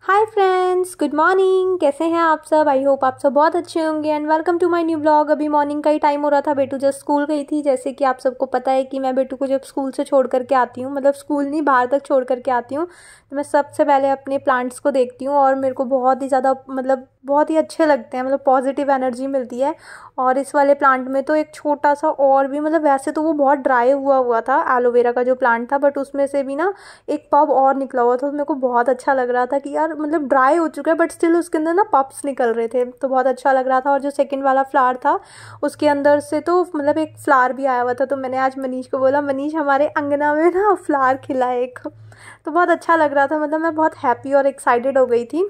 Hi friends, good morning. कैसे हैं आप सब? आई होप आप सब बहुत अच्छे होंगे and welcome to my new blog. अभी मॉर्निंग का ही टाइम हो रहा था, बेटू जस्ट स्कूल गई थी। जैसे कि आप सबको पता है कि मैं बेटू को जब स्कूल से छोड़ करके आती हूँ, मतलब स्कूल नहीं बाहर तक छोड़ करके आती हूँ, तो मैं सबसे पहले अपने प्लांट्स को देखती हूँ और मेरे को बहुत ही ज़्यादा बहुत ही अच्छे लगते हैं, पॉजिटिव एनर्जी मिलती है। और इस वाले प्लांट में तो एक छोटा सा और भी वैसे तो वो बहुत ड्राई हुआ हुआ था, एलोवेरा का जो प्लांट था, बट उसमें से भी ना एक पब और निकला हुआ था। तो मेरे को बहुत अच्छा लग रहा था कि यार ड्राई हो चुका है बट स्टिल उसके अंदर ना पप्स निकल रहे थे, तो बहुत अच्छा लग रहा था। और जो सेकंड वाला फ्लावर था उसके अंदर से तो एक फ्लावर भी आया हुआ था। तो मैंने आज मनीष को बोला, मनीष हमारे अंगना में ना फ्लावर खिला है एक। तो बहुत अच्छा लग रहा था, मैं बहुत हैप्पी और एक्साइटेड हो गई थी।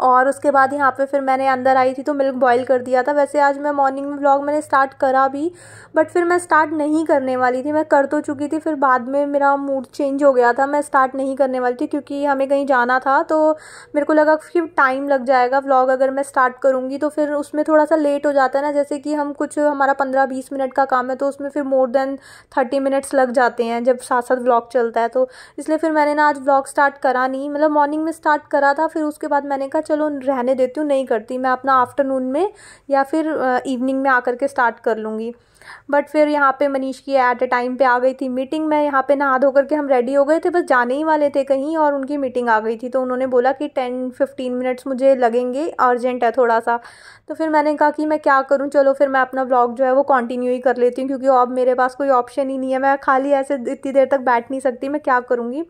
और उसके बाद यहाँ पे फिर मैंने अंदर आई थी तो मिल्क बॉईल कर दिया था। वैसे आज मैं मॉर्निंग में व्लॉग मैंने स्टार्ट करा भी, बट फिर मैं स्टार्ट नहीं करने वाली थी। मैं कर तो चुकी थी, फिर बाद में मेरा मूड चेंज हो गया था, मैं स्टार्ट नहीं करने वाली थी क्योंकि हमें कहीं जाना था। तो मेरे को लगा कि टाइम लग जाएगा व्लॉग अगर मैं स्टार्ट करूँगी तो फिर उसमें थोड़ा सा लेट हो जाता है ना। जैसे कि हम कुछ हमारा 15-20 मिनट का काम है तो उसमें फिर मोर देन 30 मिनट्स लग जाते हैं जब साथ साथ व्लॉग चलता है। तो इसलिए फिर मैंने ना आज व्लॉग स्टार्ट करा नहीं, मॉर्निंग में स्टार्ट करा था। फिर उसके बाद मैंने कहा चलो रहने देती हूँ, नहीं करती, मैं अपना आफ्टरनून में या फिर इवनिंग में आकर के स्टार्ट कर लूँगी। बट फिर यहाँ पे मनीष की एट अ टाइम पे आ गई थी मीटिंग में। यहाँ पे नहा धो करके हम रेडी हो गए थे, बस जाने ही वाले थे कहीं और उनकी मीटिंग आ गई थी। तो उन्होंने बोला कि 10-15 मिनट्स मुझे लगेंगे, अर्जेंट है थोड़ा सा। तो फिर मैंने कहा कि मैं क्या करूँ, चलो फिर मैं अपना व्लॉग जो है वो कंटिन्यू ही कर लेती हूँ क्योंकि अब मेरे पास कोई ऑप्शन ही नहीं है, मैं खाली ऐसे इतनी देर तक बैठ नहीं सकती, मैं क्या करूँगी।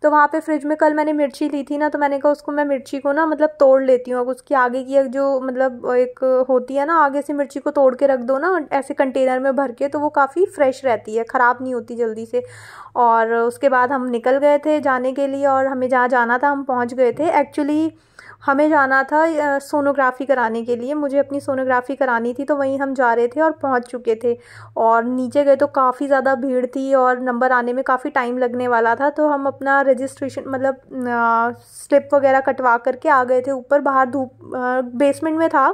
तो वहाँ पे फ्रिज में कल मैंने मिर्ची ली थी ना, तो मैंने कहा उसको मैं मिर्ची को ना तोड़ लेती हूँ। अब उसकी आगे की जो एक होती है ना, आगे से मिर्ची को तोड़ के रख दो ना ऐसे कंटेनर में भर के, तो वो काफ़ी फ्रेश रहती है, ख़राब नहीं होती जल्दी से। और उसके बाद हम निकल गए थे जाने के लिए और हमें जहाँ जाना था हम पहुँच गए थे। एक्चुअली हमें जाना था सोनोग्राफ़ी कराने के लिए, मुझे अपनी सोनोग्राफ़ी करानी थी, तो वहीं हम जा रहे थे और पहुंच चुके थे। और नीचे गए तो काफ़ी ज़्यादा भीड़ थी और नंबर आने में काफ़ी टाइम लगने वाला था। तो हम अपना रजिस्ट्रेशन स्लिप वगैरह कटवा करके आ गए थे ऊपर। बाहर धूप बेसमेंट में था,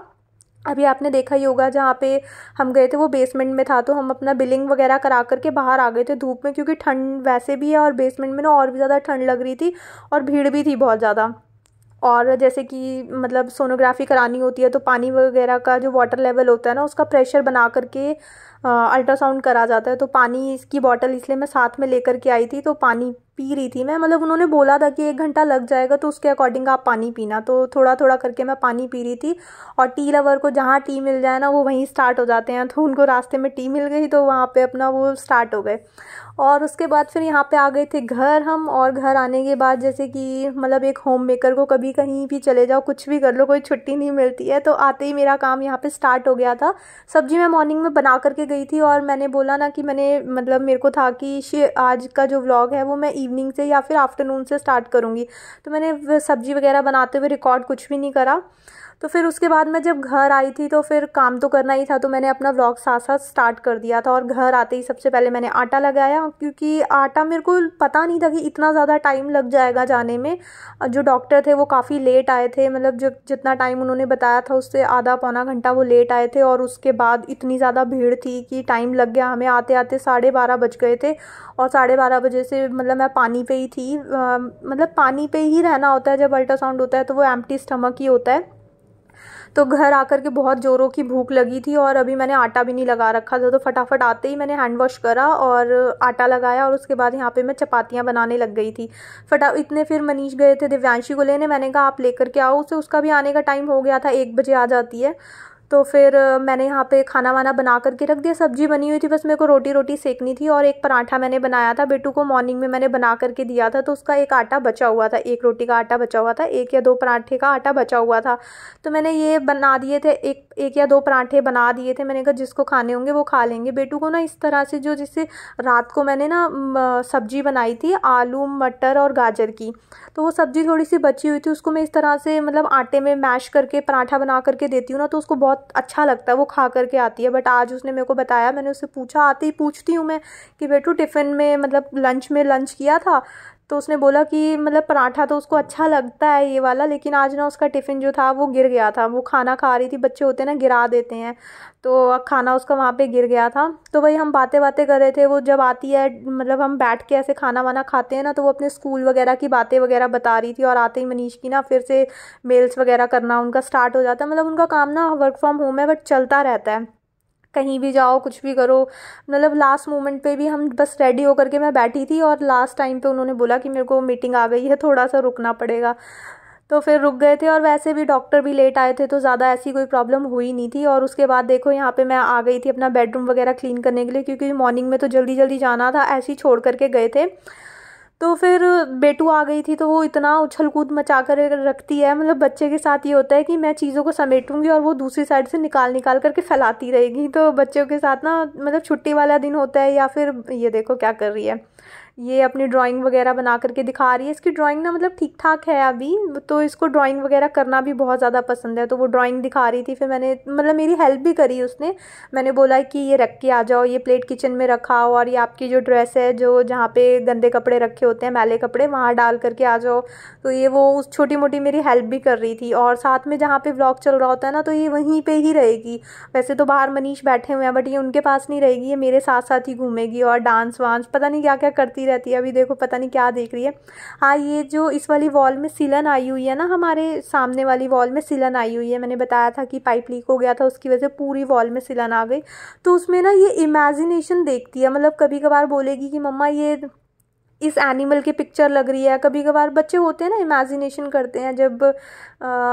अभी आपने देखा ही होगा जहाँ पे हम गए थे वो बेसमेंट में था। तो हम अपना बिलिंग वगैरह करा करके बाहर आ गए थे धूप में, क्योंकि ठंड वैसे भी है और बेसमेंट में ना और भी ज़्यादा ठंड लग रही थी और भीड़ भी थी बहुत ज़्यादा। और जैसे कि सोनोग्राफ़ी करानी होती है तो पानी वगैरह का जो वाटर लेवल होता है ना, उसका प्रेशर बना करके अल्ट्रासाउंड करा जाता है। तो पानी इसकी बॉटल इसलिए मैं साथ में लेकर के आई थी, तो पानी पी रही थी मैं। उन्होंने बोला था कि 1 घंटा लग जाएगा तो उसके अकॉर्डिंग आप पानी पीना, तो थोड़ा थोड़ा करके मैं पानी पी रही थी। और टी लवर को जहाँ टी मिल जाए ना वो वहीं स्टार्ट हो जाते हैं, तो उनको रास्ते में टी मिल गई तो वहाँ पे अपना वो स्टार्ट हो गए। और उसके बाद फिर यहाँ पे आ गए थे घर हम। और घर आने के बाद जैसे कि एक होम मेकर को कभी कहीं भी चले जाओ, कुछ भी कर लो, कोई छुट्टी नहीं मिलती है, तो आते ही मेरा काम यहाँ पे स्टार्ट हो गया था। सब्जी मैं मॉर्निंग में बना करके गई थी और मैंने बोला ना कि मैंने मेरे को था कि आज का जो व्लॉग है वो मैं इवनिंग से या फिर आफ्टरनून से स्टार्ट करूँगी, तो मैंने सब्जी वगैरह बनाते हुए रिकॉर्ड कुछ भी नहीं करा। तो फिर उसके बाद मैं जब घर आई थी तो फिर काम तो करना ही था, तो मैंने अपना व्लॉग साथ साथ स्टार्ट कर दिया था। और घर आते ही सबसे पहले मैंने आटा लगाया, क्योंकि आटा मेरे को पता नहीं था कि इतना ज़्यादा टाइम लग जाएगा जाने में। जो डॉक्टर थे वो काफ़ी लेट आए थे, जो जितना टाइम उन्होंने बताया था उससे आधा पौना घंटा वो लेट आए थे। और उसके बाद इतनी ज़्यादा भीड़ थी कि टाइम लग गया हमें आते आते 12:30 बज गए थे। और 12:30 बजे से मैं पानी पे ही थी, पानी पे ही रहना होता है जब अल्ट्रासाउंड होता है, तो वो एम्प्टी स्टमक ही होता है। तो घर आकर के बहुत ज़ोरों की भूख लगी थी और अभी मैंने आटा भी नहीं लगा रखा था, तो फटाफट आते ही मैंने हैंड वॉश करा और आटा लगाया। और उसके बाद यहाँ पे मैं चपातियाँ बनाने लग गई थी। इतने फिर मनीष गए थे दिव्यांशी को लेने, मैंने कहा आप लेकर के आओ उसे, उसका भी आने का टाइम हो गया था, 1 बजे आ जाती है। तो फिर मैंने यहाँ पे खाना वाना बना करके रख दिया, सब्जी बनी हुई थी, बस मेरे को रोटी सेकनी थी। और एक पराठा मैंने बनाया था, बेटू को मॉर्निंग में मैंने बना करके दिया था, तो उसका एक आटा बचा हुआ था, 1 रोटी का आटा बचा हुआ था, 1 या 2 पराठे का आटा बचा हुआ था। तो मैंने ये बना दिए थे, एक या 2 पराठे बना दिए थे। मैंने कहा जिसको खाने होंगे वो खा लेंगे। बेटू को ना इस तरह से जिससे रात को मैंने ना सब्जी बनाई थी आलू मटर और गाजर की, तो वो सब्जी थोड़ी सी बची हुई थी, उसको मैं इस तरह से आटे में मैश करके पराठा बना करके देती हूँ ना, तो उसको बहुत अच्छा लगता है, वो खा करके आती है। बट आज उसने मेरे को बताया, मैंने उससे पूछा, आते ही पूछती हूँ मैं कि बेटू टिफ़िन में लंच में लंच किया था, तो उसने बोला कि मतलब पराठा तो उसको अच्छा लगता है ये वाला, लेकिन आज ना उसका टिफ़िन जो था वो गिर गया था। वो खाना खा रही थी, बच्चे होते हैं ना गिरा देते हैं, तो खाना उसका वहाँ पे गिर गया था। तो वही हम बातें बातें कर रहे थे। वो जब आती है, मतलब हम बैठ के ऐसे खाना वाना खाते हैं ना, तो वो अपने स्कूल वगैरह की बातें वगैरह बता रही थी। और आते ही मनीष की ना फिर से मेल्स वगैरह करना उनका स्टार्ट हो जाता है। मतलब उनका काम ना वर्क फ्रॉम होम है, बट चलता रहता है, कहीं भी जाओ कुछ भी करो। मतलब लास्ट मोमेंट पे भी हम बस रेडी होकर के मैं बैठी थी, और लास्ट टाइम पे उन्होंने बोला कि मेरे को मीटिंग आ गई है, थोड़ा सा रुकना पड़ेगा। तो फिर रुक गए थे। और वैसे भी डॉक्टर भी लेट आए थे, तो ज़्यादा ऐसी कोई प्रॉब्लम हुई नहीं थी। और उसके बाद देखो यहाँ पे मैं आ गई थी अपना बेडरूम वगैरह क्लीन करने के लिए, क्योंकि मॉर्निंग में तो जल्दी जल्दी जाना था, ऐसे ही छोड़ करके गए थे। तो फिर बेटू आ गई थी, तो वो इतना उछल कूद मचा कर रखती है। मतलब बच्चे के साथ ये होता है कि मैं चीज़ों को समेटूंगी और वो दूसरी साइड से निकाल निकाल करके फैलाती रहेगी। तो बच्चों के साथ ना, मतलब छुट्टी वाला दिन होता है, या फिर ये देखो क्या कर रही है, ये अपनी ड्राइंग वगैरह बना करके दिखा रही है। इसकी ड्राइंग ना मतलब ठीक ठाक है अभी, तो इसको ड्राइंग वगैरह करना भी बहुत ज़्यादा पसंद है। तो वो ड्राइंग दिखा रही थी, फिर मैंने मतलब मेरी हेल्प भी करी उसने। मैंने बोला कि ये रख के आ जाओ, ये प्लेट किचन में रखा हो, और ये आपकी जो ड्रेस है जो जहाँ पे गंदे कपड़े रखे होते हैं, मैले कपड़े, वहाँ डाल करके आ जाओ। तो ये वो उस छोटी मोटी मेरी हेल्प भी कर रही थी। और साथ में जहाँ पे व्लॉग चल रहा होता है ना, तो ये वहीं पे ही रहेगी। वैसे तो बाहर मनीष बैठे हुए हैं, बट ये उनके पास नहीं रहेगी, ये मेरे साथ साथ ही घूमेगी और डांस वांस पता नहीं क्या क्या करती रहती है। अभी देखो पता नहीं क्या देख रही है। हाँ, ये जो इस वाली वॉल में सिलन आई हुई है ना, हमारे सामने वाली वॉल में सिलन आई हुई है। मैंने बताया था कि पाइप लीक हो गया था, उसकी वजह से पूरी वॉल में सिलन आ गई। तो उसमें ना ये इमेजिनेशन देखती है। मतलब कभी कभार बोलेगी कि मम्मा ये इस एनिमल की पिक्चर लग रही है। कभी कभार बच्चे होते हैं ना, इमेजिनेशन करते हैं। जब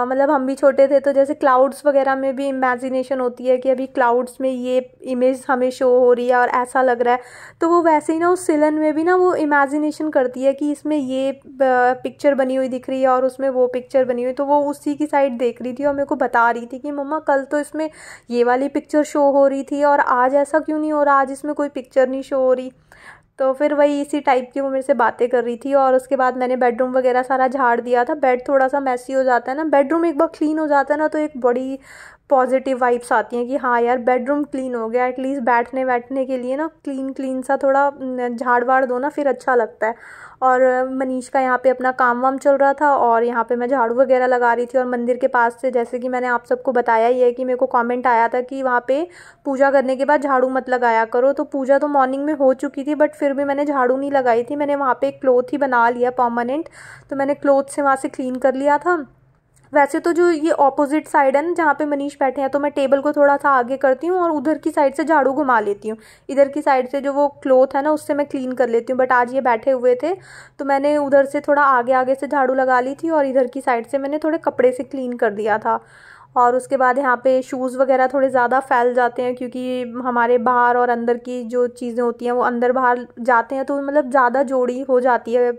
मतलब हम भी छोटे थे, तो जैसे क्लाउड्स वगैरह में भी इमेजिनेशन होती है कि अभी क्लाउड्स में ये इमेज हमें शो हो रही है और ऐसा लग रहा है। तो वो वैसे ही ना उस सिलन में भी ना वो इमेजिनेशन करती है कि इसमें ये पिक्चर बनी हुई दिख रही है और उसमें वो पिक्चर बनी हुई। तो वो उसी की साइड देख रही थी और मेरे को बता रही थी कि मम्मा कल तो इसमें ये वाली पिक्चर शो हो रही थी, और आज ऐसा क्यों नहीं हो रहा, आज इसमें कोई पिक्चर नहीं शो हो रही। तो फिर वही इसी टाइप की वो मेरे से बातें कर रही थी। और उसके बाद मैंने बेडरूम वगैरह सारा झाड़ दिया था। बेड थोड़ा सा मैसी हो जाता है ना, बेडरूम एक बार क्लीन हो जाता है ना, तो एक बड़ी पॉजिटिव वाइब्स आती हैं कि हाँ यार बेडरूम क्लीन हो गया। एटलीस्ट बैठने बैठने के लिए ना क्लीन क्लीन सा थोड़ा झाड़ वाड़ दो ना, फिर अच्छा लगता है। और मनीष का यहाँ पे अपना काम वाम चल रहा था, और यहाँ पे मैं झाड़ू वगैरह लगा रही थी। और मंदिर के पास से, जैसे कि मैंने आप सबको बताया ही है कि मेरे को कमेंट आया था कि वहाँ पे पूजा करने के बाद झाड़ू मत लगाया करो। तो पूजा तो मॉर्निंग में हो चुकी थी, बट फिर भी मैंने झाड़ू नहीं लगाई थी। मैंने वहाँ पे एक क्लॉथ ही बना लिया परमानेंट, तो मैंने क्लॉथ से वहाँ से क्लीन कर लिया था। वैसे तो जो ये ऑपोजिट साइड है ना, जहाँ पे मनीष बैठे हैं, तो मैं टेबल को थोड़ा सा आगे करती हूँ और उधर की साइड से झाड़ू घुमा लेती हूँ। इधर की साइड से जो वो क्लॉथ है ना, उससे मैं क्लीन कर लेती हूँ। बट आज ये बैठे हुए थे, तो मैंने उधर से थोड़ा आगे आगे से झाड़ू लगा ली थी, और इधर की साइड से मैंने थोड़े कपड़े से क्लीन कर दिया था। और उसके बाद यहाँ पे शूज़ वगैरह थोड़े ज़्यादा फैल जाते हैं, क्योंकि हमारे बाहर और अंदर की जो चीज़ें होती हैं वो अंदर बाहर जाते हैं, तो मतलब ज़्यादा जोड़ी हो जाती है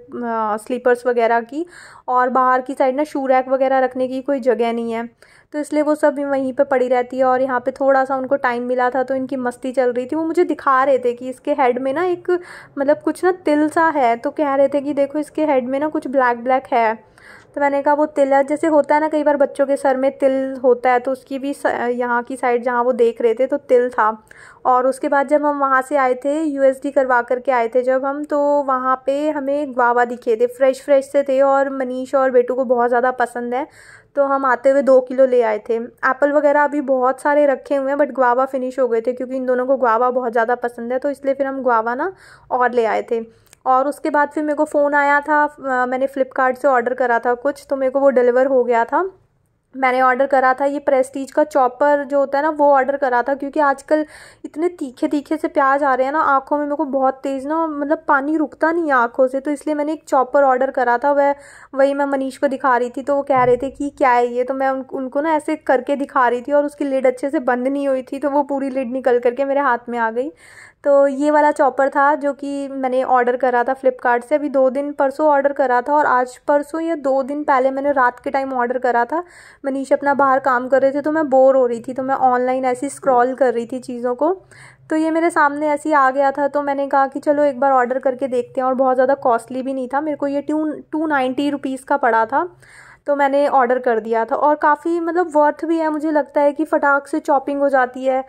स्लीपर्स वगैरह की। और बाहर की साइड ना शू रैक वगैरह रखने की कोई जगह नहीं है, तो इसलिए वो सब वहीं पे पड़ी रहती है। और यहाँ पे थोड़ा सा उनको टाइम मिला था, तो इनकी मस्ती चल रही थी। वो मुझे दिखा रहे थे कि इसके हेड में ना एक मतलब कुछ ना तिल सा है, तो कह रहे थे कि देखो इसके हेड में ना कुछ ब्लैक ब्लैक है। तो मैंने कहा वो तिल है, जैसे होता है ना कई बार बच्चों के सर में तिल होता है, तो उसकी भी यहाँ की साइड जहाँ वो देख रहे थे, तो तिल था। और उसके बाद जब हम वहाँ से आए थे, यूएसडी करवा करके आए थे जब हम, तो वहाँ पे हमें गुआवा दिखे थे, फ्रेश फ्रेश से थे, और मनीष और बेटू को बहुत ज़्यादा पसंद है। तो हम आते हुए 2 किलो ले आए थे। एप्पल वगैरह अभी बहुत सारे रखे हुए हैं, बट गुआवा फिनिश हो गए थे, क्योंकि इन दोनों को गुआवा बहुत ज़्यादा पसंद है, तो इसलिए फिर हम गुआवा ना और ले आए थे। और उसके बाद फिर मेरे को फ़ोन आया था, मैंने फ़्लिपकार्ट से ऑर्डर करा था कुछ, तो मेरे को वो डिलीवर हो गया था। मैंने ऑर्डर करा था ये प्रेस्टीज का चॉपर जो होता है ना, वो ऑर्डर करा था, क्योंकि आजकल इतने तीखे तीखे से प्याज आ रहे हैं ना आँखों में, मेरे को बहुत तेज़ ना मतलब पानी रुकता नहीं है आँखों से, तो इसलिए मैंने एक चॉपर ऑर्डर करा था। वही मैं मनीष को दिखा रही थी, तो वो कह रहे थे कि क्या है ये, तो मैं उनको ना ऐसे करके दिखा रही थी, और उसकी लिड अच्छे से बंद नहीं हुई थी, तो वो पूरी लिड निकल करके मेरे हाथ में आ गई। तो ये वाला चॉपर था जो कि मैंने ऑर्डर करा था फ़्लिपकार्ट से। अभी 2 दिन परसों ऑर्डर करा था, और आज परसों या 2 दिन पहले मैंने रात के टाइम ऑर्डर करा था। मनीष अपना बाहर काम कर रहे थे, तो मैं बोर हो रही थी, तो मैं ऑनलाइन ऐसी स्क्रॉल कर रही थी चीज़ों को, तो ये मेरे सामने ऐसे ही आ गया था। तो मैंने कहा कि चलो एक बार ऑर्डर करके देखते हैं, और बहुत ज़्यादा कॉस्टली भी नहीं था, मेरे को ये 290 रुपीज़ का पड़ा था। तो मैंने ऑर्डर कर दिया था, और काफ़ी मतलब वर्थ भी है, मुझे लगता है कि फटाक से चॉपिंग हो जाती है।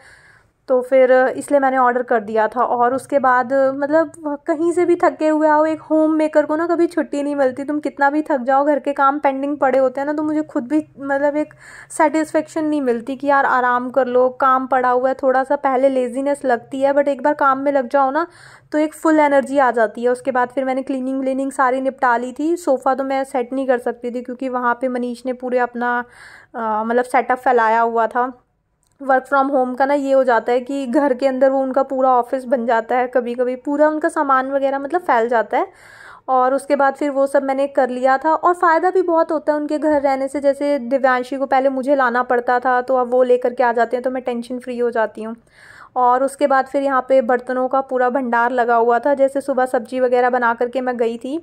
तो फिर इसलिए मैंने ऑर्डर कर दिया था। और उसके बाद मतलब कहीं से भी थके हुए आओ, एक होम मेकर को ना कभी छुट्टी नहीं मिलती। तुम कितना भी थक जाओ, घर के काम पेंडिंग पड़े होते हैं ना, तो मुझे खुद भी मतलब एक सेटिस्फेक्शन नहीं मिलती कि यार आराम कर लो, काम पड़ा हुआ है। थोड़ा सा पहले लेजीनेस लगती है, बट एक बार काम में लग जाओ ना तो एक फुल एनर्जी आ जाती है। उसके बाद फिर मैंने क्लीनिंग व्लीनिंग सारी निपटा ली थी। सोफ़ा तो मैं सेट नहीं कर सकती थी क्योंकि वहाँ पे मनीष ने पूरे अपना मतलब सेटअप फैलाया हुआ था। वर्क फ्रॉम होम का ना ये हो जाता है कि घर के अंदर वो उनका पूरा ऑफिस बन जाता है, कभी कभी पूरा उनका सामान वगैरह मतलब फैल जाता है। और उसके बाद फिर वो सब मैंने कर लिया था। और फ़ायदा भी बहुत होता है उनके घर रहने से। जैसे दिव्यांशी को पहले मुझे लाना पड़ता था, तो अब वो लेकर के आ जाते हैं, तो मैं टेंशन फ्री हो जाती हूँ। और उसके बाद फिर यहाँ पे बर्तनों का पूरा भंडार लगा हुआ था। जैसे सुबह सब्जी वगैरह बना करके मैं गई थी,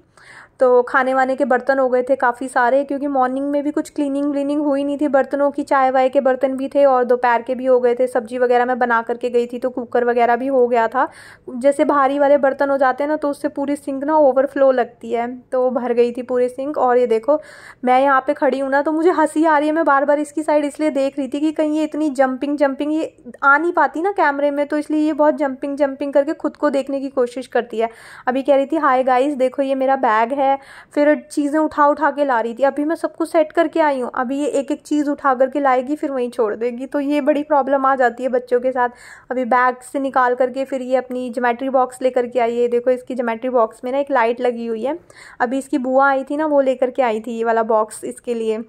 तो खाने वाने के बर्तन हो गए थे काफ़ी सारे, क्योंकि मॉर्निंग में भी कुछ क्लीनिंग व्लीनिंग हुई नहीं थी बर्तनों की। चाय वाय के बर्तन भी थे और दोपहर के भी हो गए थे। सब्जी वगैरह मैं बना करके गई थी, तो कुकर वगैरह भी हो गया था। जैसे भारी वाले बर्तन हो जाते हैं ना, तो उससे पूरी सिंक ना ओवरफ्लो लगती है, तो भर गई थी पूरी सिंक। और ये देखो मैं यहाँ पे खड़ी हूँ ना, तो मुझे हंसी आ रही है। मैं बार बार इसकी साइड इसलिए देख रही थी कि कहीं ये इतनी जंपिंग जंपिंग ये आ नहीं पाती ना कैमरे में, तो इसलिए ये बहुत जंपिंग जंपिंग करके खुद को देखने की कोशिश करती है। अभी कह रही थी हाय गाइस देखो ये मेरा बैग है, फिर चीज़ें उठा उठा के ला रही थी। अभी मैं सब कुछ सेट करके आई हूँ, अभी ये एक एक चीज़ उठा करके लाएगी फिर वहीं छोड़ देगी। तो ये बड़ी प्रॉब्लम आ जाती है बच्चों के साथ। अभी बैग से निकाल करके फिर ये अपनी ज्योमेट्री बॉक्स लेकर के आई है। देखो इसकी ज्योमेट्री बॉक्स में ना एक लाइट लगी हुई है। अभी इसकी बुआ आई थी ना, वो लेकर के आई थी ये वाला बॉक्स इसके लिए,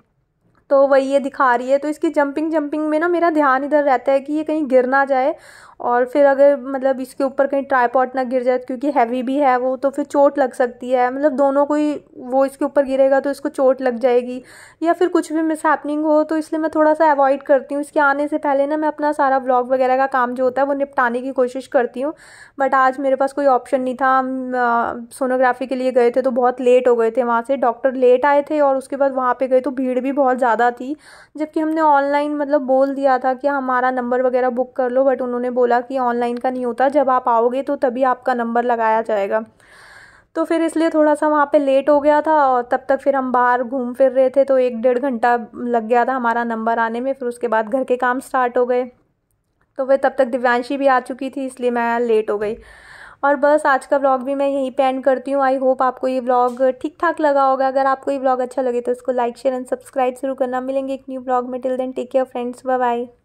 तो वही ये दिखा रही है। तो इसकी जंपिंग जंपिंग में ना मेरा ध्यान इधर रहता है कि ये कहीं गिर ना जाए। और फिर अगर मतलब इसके ऊपर कहीं ट्राइपॉड ना गिर जाए, क्योंकि हैवी भी है वो, तो फिर चोट लग सकती है। मतलब दोनों को ही, वो इसके ऊपर गिरेगा तो इसको चोट लग जाएगी, या फिर कुछ भी मिस हैपनिंग हो। तो इसलिए मैं थोड़ा सा अवॉइड करती हूँ। इसके आने से पहले ना मैं अपना सारा व्लॉग वगैरह का काम जो होता है वो निपटाने की कोशिश करती हूँ। बट आज मेरे पास कोई ऑप्शन नहीं था। हम सोनोग्राफी के लिए गए थे तो बहुत लेट हो गए थे, वहाँ से डॉक्टर लेट आए थे। और उसके बाद वहाँ पे गए तो भीड़ भी बहुत ज़्यादा थी, जबकि हमने ऑनलाइन मतलब बोल दिया था कि हमारा नंबर वगैरह बुक कर लो। बट उन्होंने बोला कि ऑनलाइन का नहीं होता, जब आप आओगे तो तभी आपका नंबर लगाया जाएगा। तो फिर इसलिए थोड़ा सा वहाँ पे लेट हो गया था। और तब तक फिर हम बाहर घूम फिर रहे थे, तो 1-1.5 घंटा लग गया था हमारा नंबर आने में। फिर उसके बाद घर के काम स्टार्ट हो गए, तो वह तब तक दिव्यांशी भी आ चुकी थी, इसलिए मैं लेट हो गई। और बस आज का व्लॉग भी मैं यहीं पे एंड करती हूँ। आई होप आपको ये व्लॉग ठीक ठाक लगा होगा। अगर आपको ये व्लॉग अच्छा लगे तो इसको लाइक शेयर एंड सब्सक्राइब जरूर करना। मिलेंगे एक न्यू व्लॉग में। Till then take care friends, bye bye.